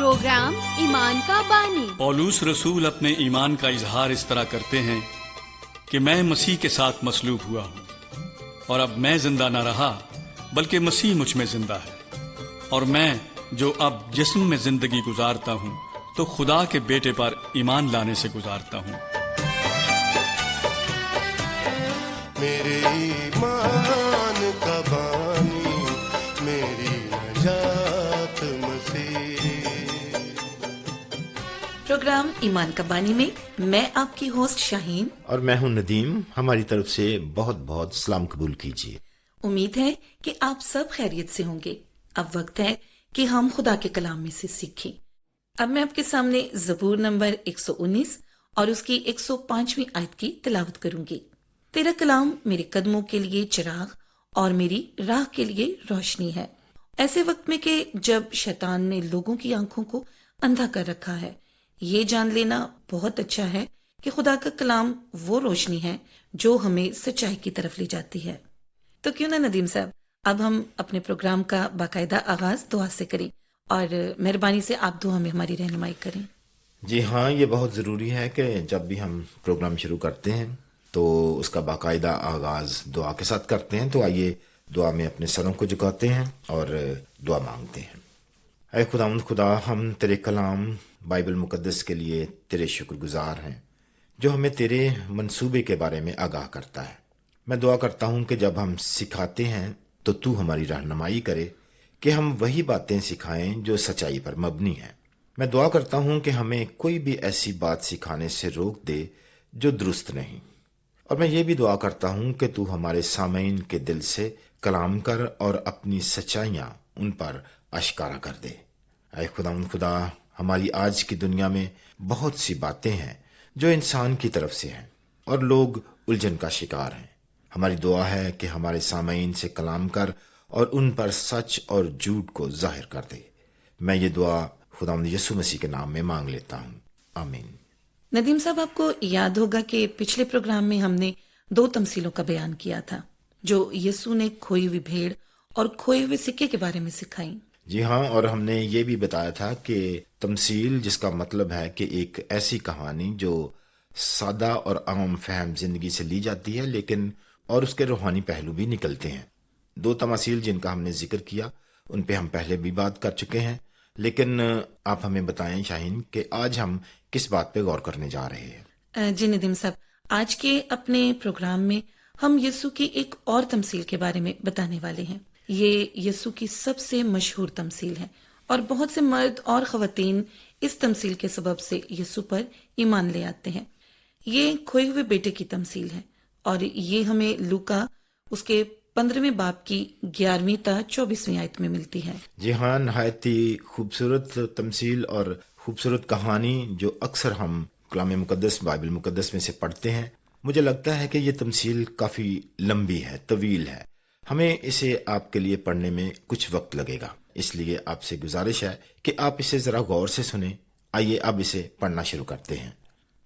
Programme ایمان کا بانی۔ پولوس رسول اپنے ایمان کا اظہار اس طرح کرتے ہیں کہ میں مسیح کے ساتھ مصلوب ہوا ہوں، اور اب میں زندہ نہ رہا بلکہ مسیح مجھ میں زندہ ہے، اور میں جو اب جسم میں زندگی گزارتا ہوں تو خدا کے بیٹے پر ایمان لانے سے گزارتا ہوں۔ میرے ایمان کا بانی، میری نجات مسیح۔ پروگرام ایمان کا بانی میں میں آپ کی ہوسٹ شاہین اور میں ہوں ندیم۔ ہماری طرف سے بہت بہت سلام قبول کیجیے۔ امید ہے کہ آپ سب خیریت سے ہوں گے۔ اب وقت ہے کہ ہم خدا کے کلام میں سے سیکھیں۔ اب میں آپ کے سامنے زبور نمبر 119 اور اس کی 105ویں آیت کی تلاوت کروں گی۔ تیرا کلام میرے قدموں کے لیے چراغ اور میری راہ کے لیے روشنی ہے۔ ایسے وقت میں کہ جب شیطان نے لوگوں کی آنکھوں کو اندھا کر رکھا ہے، یہ جان لینا بہت اچھا ہے کہ خدا کا کلام وہ روشنی ہے جو ہمیں سچائی کی طرف لے جاتی ہے۔ تو کیوں نہ ندیم صاحب اب ہم اپنے پروگرام کا باقاعدہ آغاز دعا سے کریں، اور مہربانی سے آپ دعا میں ہماری رہنمائی کریں۔ جی ہاں، یہ بہت ضروری ہے کہ جب بھی ہم پروگرام شروع کرتے ہیں تو اس کا باقاعدہ آغاز دعا کے ساتھ کرتے ہیں۔ تو آئیے دعا میں اپنے سروں کو جھکاتے ہیں اور دعا مانگتے ہیں۔ اے خداوند خدا، ہم تیرے کلام بائبل مقدس کے لیے تیرے شکر گزار ہیں جو ہمیں تیرے منصوبے کے بارے میں آگاہ کرتا ہے۔ میں دعا کرتا ہوں کہ جب ہم سکھاتے ہیں تو تو ہماری رہنمائی کرے کہ ہم وہی باتیں سکھائیں جو سچائی پر مبنی ہیں۔ میں دعا کرتا ہوں کہ ہمیں کوئی بھی ایسی بات سکھانے سے روک دے جو درست نہیں، اور میں یہ بھی دعا کرتا ہوں کہ تو ہمارے سامعین کے دل سے کلام کر اور اپنی سچائیاں ان پر اشکارا کر دے۔ اے خدا، ہماری آج کی دنیا میں بہت سی باتیں ہیں جو انسان کی طرف سے ہیں اور لوگ الجھن کا شکار ہیں۔ ہماری دعا ہے کہ ہمارے سامعین سے کلام کر اور ان پر سچ اور جھوٹ کو ظاہر کر دے۔ میں یہ دعا خداوند یسوع مسیح کے نام میں مانگ لیتا ہوں، آمین۔ ندیم صاحب، آپ کو یاد ہوگا کہ پچھلے پروگرام میں ہم نے 2 تمثیلوں کا بیان کیا تھا جو یسوع نے کھوئی ہوئی بھیڑ اور کھوئے ہوئے سکے کے بارے میں سکھائی۔ جی ہاں، اور ہم نے یہ بھی بتایا تھا کہ تمثیل جس کا مطلب ہے کہ ایک ایسی کہانی جو سادہ اور عام فہم زندگی سے لی جاتی ہے لیکن اور اس کے روحانی پہلو بھی نکلتے ہیں۔ 2 تماثیل جن کا ہم نے ذکر کیا ان پہ ہم پہلے بھی بات کر چکے ہیں، لیکن آپ ہمیں بتائیں شاہین کہ آج ہم کس بات پہ غور کرنے جا رہے ہیں؟ جی ندیم صاحب، آج کے اپنے پروگرام میں ہم یسوع کی ایک اور تمثیل کے بارے میں بتانے والے ہیں۔ یہ یسوع کی سب سے مشہور تمثیل ہے اور بہت سے مرد اور خواتین اس تمثیل کے سبب سے یسوع پر ایمان لے آتے ہیں۔ یہ کھوئے ہوئے بیٹے کی تمثیل ہے اور یہ ہمیں لوکا اس کے 15ویں باب کی 11ویں تا 24ویں آیت میں ملتی ہے۔ جی ہاں، نہایت ہی خوبصورت تمثیل اور خوبصورت کہانی جو اکثر ہم کلام مقدس بائبل مقدس میں سے پڑھتے ہیں۔ مجھے لگتا ہے کہ یہ تمثیل کافی لمبی ہے، طویل ہے، ہمیں اسے آپ کے لیے پڑھنے میں کچھ وقت لگے گا، اس لیے آپ سے گزارش ہے کہ آپ اسے ذرا غور سے سنیں۔ آئیے اب اسے پڑھنا شروع کرتے ہیں۔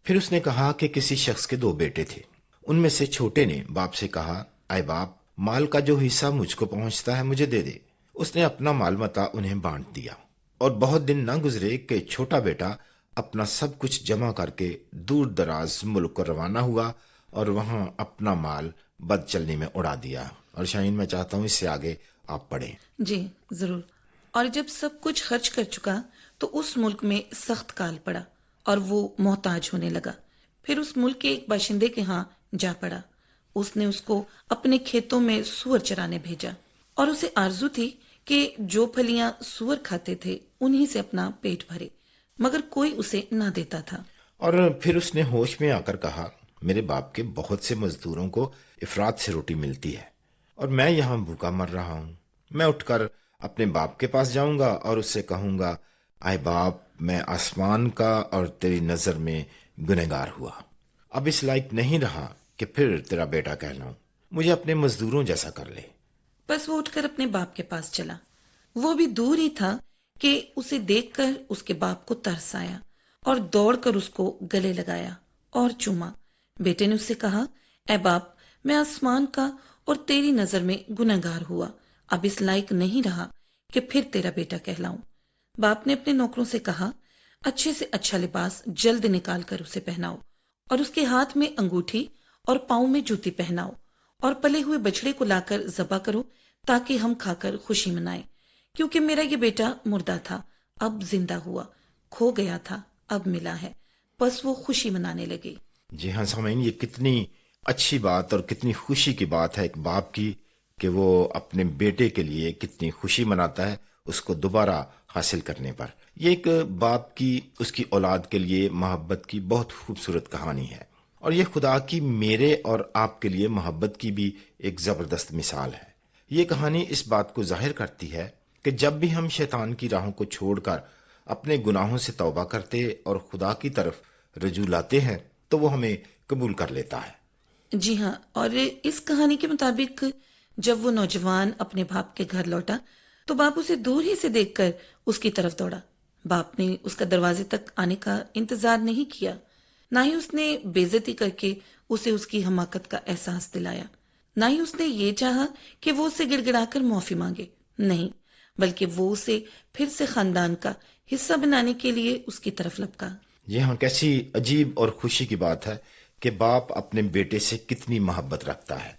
پھر اس نے کہا کہ کسی شخص کے 2 بیٹے تھے۔ ان میں سے چھوٹے نے باپ سے کہا، اے باپ، مال کا جو حصہ مجھ کو پہنچتا ہے مجھے دے دے۔ اس نے اپنا مال متا انہیں بانٹ دیا، اور بہت دن نہ گزرے کہ چھوٹا بیٹا اپنا سب کچھ جمع کر کے دور دراز ملک کو روانہ ہوا اور وہاں اپنا مال بد چلنے میں اڑا دیا۔ اور شاہین، میں چاہتا ہوں اس سے آگے آپ پڑھیں۔ جی ضرور۔ اور جب سب کچھ خرچ کر چکا تو اس ملک میں سخت کال پڑا اور وہ محتاج ہونے لگا۔ پھر اس ملک کے ایک باشندے کے ہاں جا پڑا۔ اس نے اس کو اپنے کھیتوں میں سور چرانے بھیجا، اور اسے آرزو تھی کہ جو پھلیاں سور کھاتے تھے انہی سے اپنا پیٹ بھرے، مگر کوئی اسے نہ دیتا تھا۔ اور پھر اس نے ہوش میں آ کر کہا، میرے باپ کے بہت سے مزدوروں کو افراط سے روٹی ملتی ہے اور میں یہاں بھوکا مر رہا ہوں۔ میں اٹھ کر اپنے باپ کے پاس جاؤں گا اور اس سے کہوں گا، اے باپ، میں آسمان کا اور تیری نظر میں گنہگار ہوا، اب اس لائق نہیں رہا کہ پھر تیرا بیٹا کہلاؤں، مجھے اپنے مزدوروں جیسا کر لے۔ بس وہ اٹھ کر اپنے باپ کے پاس چلا۔ وہ بھی دور ہی تھا کہ اسے دیکھ کر اس کے باپ کو ترس آیا اور دوڑ کر اس کو گلے لگایا اور چوما۔ بیٹے نے اس سے کہا، اے باپ، میں آسمان کا اور تیری نظر میں گنہگار ہوا، اب اس لائق نہیں رہا کہ پھر تیرا بیٹا کہلاؤں۔ باپ نے اپنے نوکروں سے کہا، اچھے سے اچھا لباس جلد نکال کر اسے پہناؤ، اور اس کے ہاتھ میں انگوٹھی اور پاؤں میں جوتی پہناؤ، اور پلے ہوئے بچڑے کو لا کر ذبح کرو تاکہ ہم کھا کر خوشی منائیں، کیونکہ میرا یہ بیٹا مردہ تھا اب زندہ ہوا، کھو گیا تھا اب ملا ہے۔ پس وہ خوشی منانے لگے۔ جی ہاں سامعین، یہ کتنی اچھی بات اور کتنی خوشی کی بات ہے ایک باپ کی کہ وہ اپنے بیٹے کے لیے کتنی خوشی مناتا ہے اس کو دوبارہ حاصل کرنے پر۔ یہ ایک باپ کی اس کی اولاد کے لیے محبت کی بہت خوبصورت کہانی ہے، اور یہ خدا کی میرے اور آپ کے لیے محبت کی بھی ایک زبردست مثال ہے۔ یہ کہانی اس بات کو ظاہر کرتی ہے کہ جب بھی ہم شیطان کی راہوں کو چھوڑ کر اپنے گناہوں سے توبہ کرتے اور خدا کی طرف رجوع لاتے ہیں تو وہ ہمیں قبول کر لیتا ہے۔ جی ہاں، اور اس کہانی کے مطابق جب وہ نوجوان اپنے باپ کے گھر لوٹا تو باپ اسے دور ہی سے دیکھ کر اس کی طرف دوڑا۔ باپ نے اس کا دروازے تک آنے کا انتظار نہیں کیا، نہ ہی اس نے بے عزتی کر کے اسے اس کی حماقت کا احساس دلایا، نہ ہی اس نے یہ چاہا کہ وہ اسے گڑ گڑا کر معافی مانگے، نہیں، بلکہ وہ اسے پھر سے خاندان کا حصہ بنانے کے لیے اس کی طرف لپکا۔ یہ ہاں کیسی عجیب اور خوشی کی بات ہے کہ باپ اپنے بیٹے سے کتنی محبت رکھتا ہے۔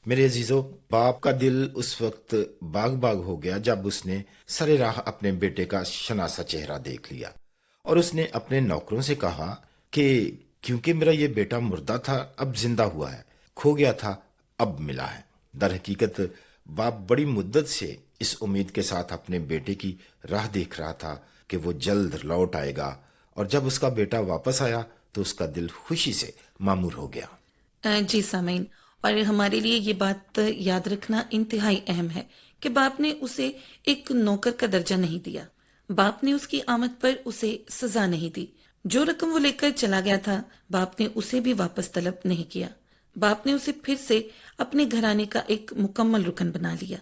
میرے عزیزو، باپ کا دل اس وقت باغ باغ ہو گیا جب اس نے سرے راہ اپنے بیٹے کا شناسا چہرہ دیکھ لیا، اور اس نے اپنے نوکروں سے کہا کہ کیونکہ میرا یہ بیٹا مردہ تھا اب زندہ ہوا ہے، کھو گیا تھا اب ملا ہے۔ در حقیقت باپ بڑی مدت سے اس امید کے ساتھ اپنے بیٹے کی راہ دیکھ رہا تھا کہ وہ جلد لوٹ آئے گا، اور جب اس کا بیٹا واپس آیا تو اس کا دل خوشی سے معمور ہو گیا۔ جی سامعین، اور ہمارے لیے یہ بات یاد رکھنا انتہائی اہم ہے کہ باپ نے اسے ایک نوکر کا درجہ نہیں دیا، باپ نے اس کی آمد پر اسے سزا نہیں دی۔ جو رقم وہ لے کر چلا گیا تھا باپ نے اسے بھی واپس طلب نہیں کیا، باپ نے اسے پھر سے اپنے گھرانے کا ایک مکمل رکن بنا لیا۔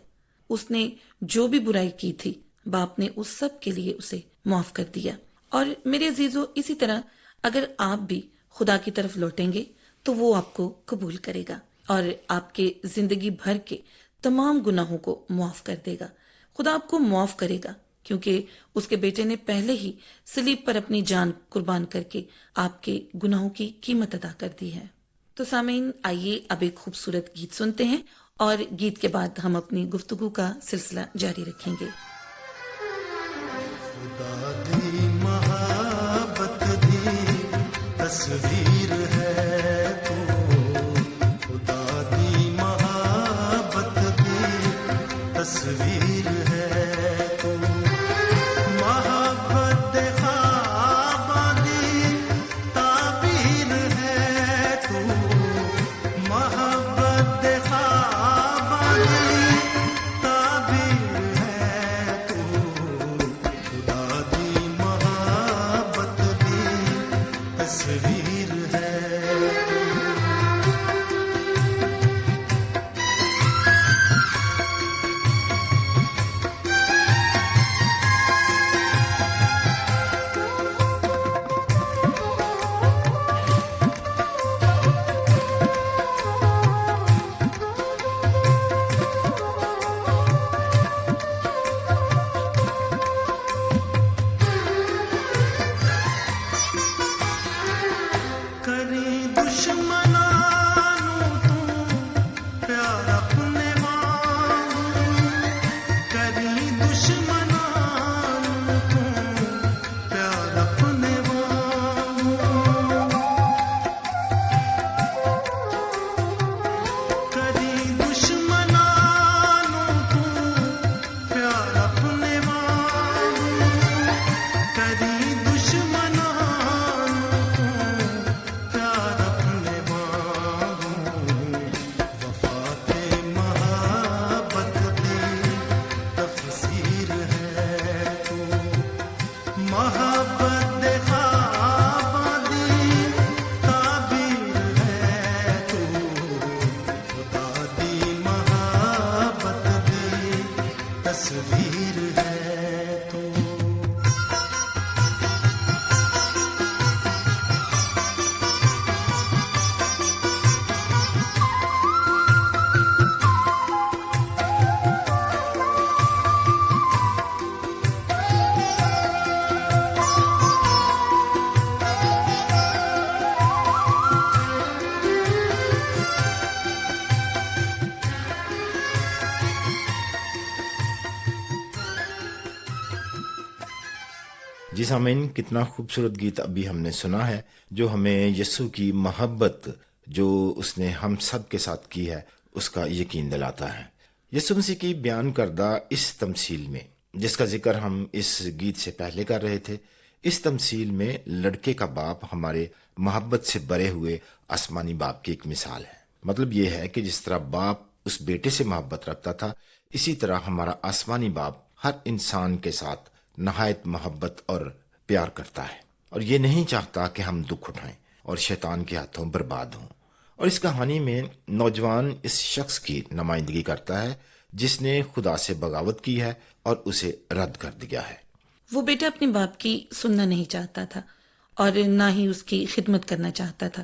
اس نے جو بھی برائی کی تھی باپ نے اس سب کے لیے اسے معاف کر دیا۔ اور میرے عزیزو، اسی طرح اگر آپ بھی خدا کی طرف لوٹیں گے تو وہ آپ کو قبول کرے گا اور آپ کے زندگی بھر کے تمام گناہوں کو معاف کر دے گا۔ خدا آپ کو معاف کرے گا کیونکہ اس کے بیٹے نے پہلے ہی صلیب پر اپنی جان قربان کر کے آپ کے گناہوں کی قیمت ادا کر دی ہے۔ تو سامعین، آئیے اب ایک خوبصورت گیت سنتے ہیں، اور گیت کے بعد ہم اپنی گفتگو کا سلسلہ جاری رکھیں گے۔ خدا دی محبت دی تصویر ہے تو، خدا دی محبت دی تصویر ہے تو، محبت دے خواباں دی تعبیر ہے تو، محبت دے خواباں دی تعبیر ہے تو، خدا دی محبت دی تصویر ہے۔ جی سامعین، کتنا خوبصورت گیت ابھی ہم نے سنا ہے جو ہمیں یسوع کی محبت جو اس نے ہم سب کے ساتھ کی ہے اس کا یقین دلاتا ہے۔ یسوع مسیح کی بیان کردہ اس تمثیل میں جس کا ذکر ہم اس گیت سے پہلے کر رہے تھے، اس تمثیل میں لڑکے کا باپ ہمارے محبت سے بھرے ہوئے آسمانی باپ کی ایک مثال ہے۔ مطلب یہ ہے کہ جس طرح باپ اس بیٹے سے محبت رکھتا تھا، اسی طرح ہمارا آسمانی باپ ہر انسان کے ساتھ نہایت محبت اور پیار کرتا ہے، اور یہ نہیں چاہتا کہ ہم دکھ اٹھائیں اور شیطان کے ہاتھوں برباد ہوں۔ اور اس کہانی میں نوجوان اس شخص کی نمائندگی کرتا ہے جس نے خدا سے بغاوت کی ہے اور اسے رد کر دیا ہے۔ وہ بیٹا اپنے باپ کی سننا نہیں چاہتا تھا اور نہ ہی اس کی خدمت کرنا چاہتا تھا۔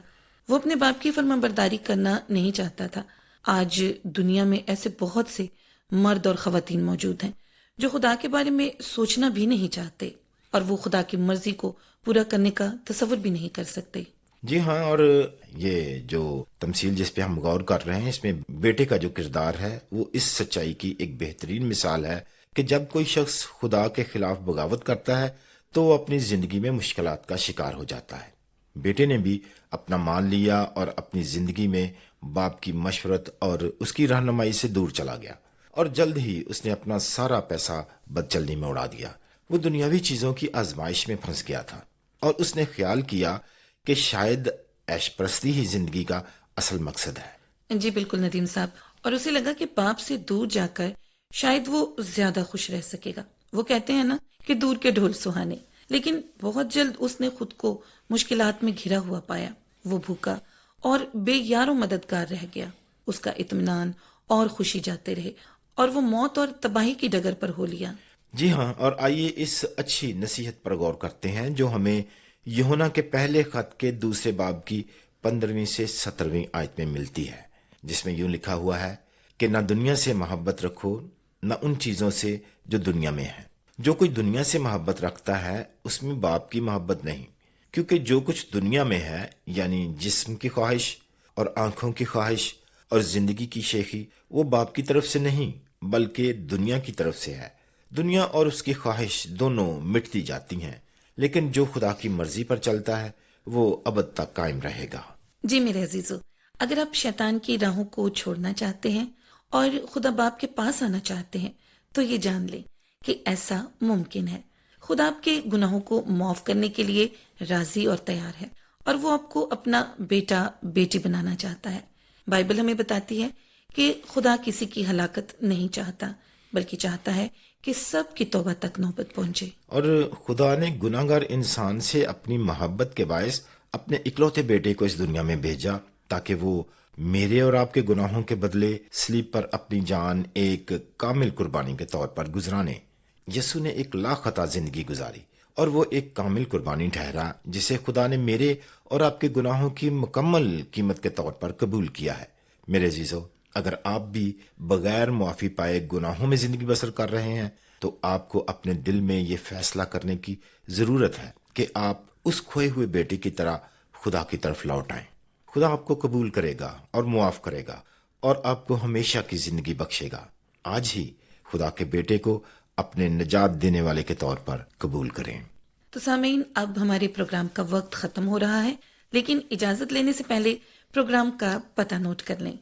وہ اپنے باپ کی فرما برداری کرنا نہیں چاہتا تھا۔ آج دنیا میں ایسے بہت سے مرد اور خواتین موجود ہیں جو خدا کے بارے میں سوچنا بھی نہیں چاہتے، اور وہ خدا کی مرضی کو پورا کرنے کا تصور بھی نہیں کر سکتے۔ جی ہاں، اور یہ جو تمثیل جس پہ ہم غور کر رہے ہیں، اس میں بیٹے کا جو کردار ہے وہ اس سچائی کی ایک بہترین مثال ہے کہ جب کوئی شخص خدا کے خلاف بغاوت کرتا ہے تو وہ اپنی زندگی میں مشکلات کا شکار ہو جاتا ہے۔ بیٹے نے بھی اپنا مان لیا اور اپنی زندگی میں باپ کی مشورت اور اس کی رہنمائی سے دور چلا گیا، اور جلد ہی اس نے اپنا سارا پیسہ بدچلنی میں اڑا دیا۔ وہ دنیاوی چیزوں کی آزمائش میں پھنس گیا تھا، اور اس نے خیال کیا کہ شاید عیش پرستی ہی زندگی کا اصل مقصد ہے۔ جی بالکل ندیم صاحب، اور اسے لگا کہ باپ سے دور جا کر شاید وہ زیادہ خوش رہ سکے گا۔ وہ کہتے ہیں نا کہ دور کے ڈھول سہانے، لیکن بہت جلد اس نے خود کو مشکلات میں گھرا ہوا پایا۔ وہ بھوکا اور بے یار و مددگار رہ گیا۔ اس کا اطمینان اور خوشی جاتے رہے، اور وہ موت اور تباہی کی ڈگر پر ہو لیا۔ جی ہاں، اور آئیے اس اچھی نصیحت پر غور کرتے ہیں جو ہمیں یوحنا کے پہلے خط کے 2 باب کی 15 سے 17 آیت میں ملتی ہے، جس میں یوں لکھا ہوا ہے کہ نہ دنیا سے محبت رکھو، نہ ان چیزوں سے جو دنیا میں ہے۔ جو کوئی دنیا سے محبت رکھتا ہے اس میں باپ کی محبت نہیں، کیونکہ جو کچھ دنیا میں ہے، یعنی جسم کی خواہش اور آنکھوں کی خواہش اور زندگی کی شیخی، وہ باپ کی طرف سے نہیں بلکہ دنیا کی طرف سے ہے۔ دنیا اور اس کی خواہش دونوں مٹتی جاتی ہیں، لیکن جو خدا کی مرضی پر چلتا ہے وہ ابد تک قائم رہے گا۔ جی میرے عزیزو، اگر آپ شیطان کی راہوں کو چھوڑنا چاہتے ہیں اور خدا باپ کے پاس آنا چاہتے ہیں تو یہ جان لیں کہ ایسا ممکن ہے۔ خدا آپ کے گناہوں کو معاف کرنے کے لیے راضی اور تیار ہے، اور وہ آپ کو اپنا بیٹا بیٹی بنانا چاہتا ہے۔ بائبل ہمیں بتاتی ہے کہ خدا کسی کی ہلاکت نہیں چاہتا، بلکہ چاہتا ہے کہ سب کی توبہ تک نوبت پہنچے۔ اور خدا نے گناہگار انسان سے اپنی محبت کے باعث اپنے اکلوتے بیٹے کو اس دنیا میں بھیجا تاکہ وہ میرے اور آپ کے گناہوں کے بدلے صلیب پر اپنی جان ایک کامل قربانی کے طور پر گزرانے۔ یسوع نے ایک لاخطا زندگی گزاری اور وہ ایک کامل قربانی ٹھہرا جسے خدا نے میرے اور آپ کے گناہوں کی مکمل قیمت کے طور پر قبول کیا ہے۔ میرے عزیزو، اگر آپ بھی بغیر معافی پائے گناہوں میں زندگی بسر کر رہے ہیں تو آپ کو اپنے دل میں یہ فیصلہ کرنے کی ضرورت ہے کہ آپ اس کھوئے ہوئے بیٹے کی طرح خدا کی طرف لوٹ آئیں۔ خدا آپ کو قبول کرے گا اور معاف کرے گا اور آپ کو ہمیشہ کی زندگی بخشے گا۔ آج ہی خدا کے بیٹے کو اپنے نجات دینے والے کے طور پر قبول کریں۔ تو سامعین، اب ہمارے پروگرام کا وقت ختم ہو رہا ہے، لیکن اجازت لینے سے پہلے پروگرام کا پتہ نوٹ کر لیں۔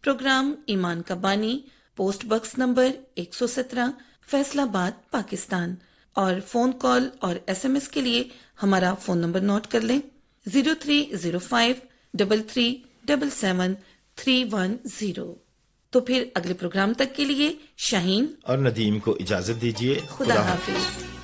پروگرام ایمان کا بانی، پوسٹ باکس نمبر 117، فیصلہ آباد، پاکستان، اور فون کال اور SMS کے لیے ہمارا فون نمبر نوٹ کر لیں 030533773710۔ تو پھر اگلے پروگرام تک کے لیے شاہین اور ندیم کو اجازت دیجیے۔ خدا حافظ۔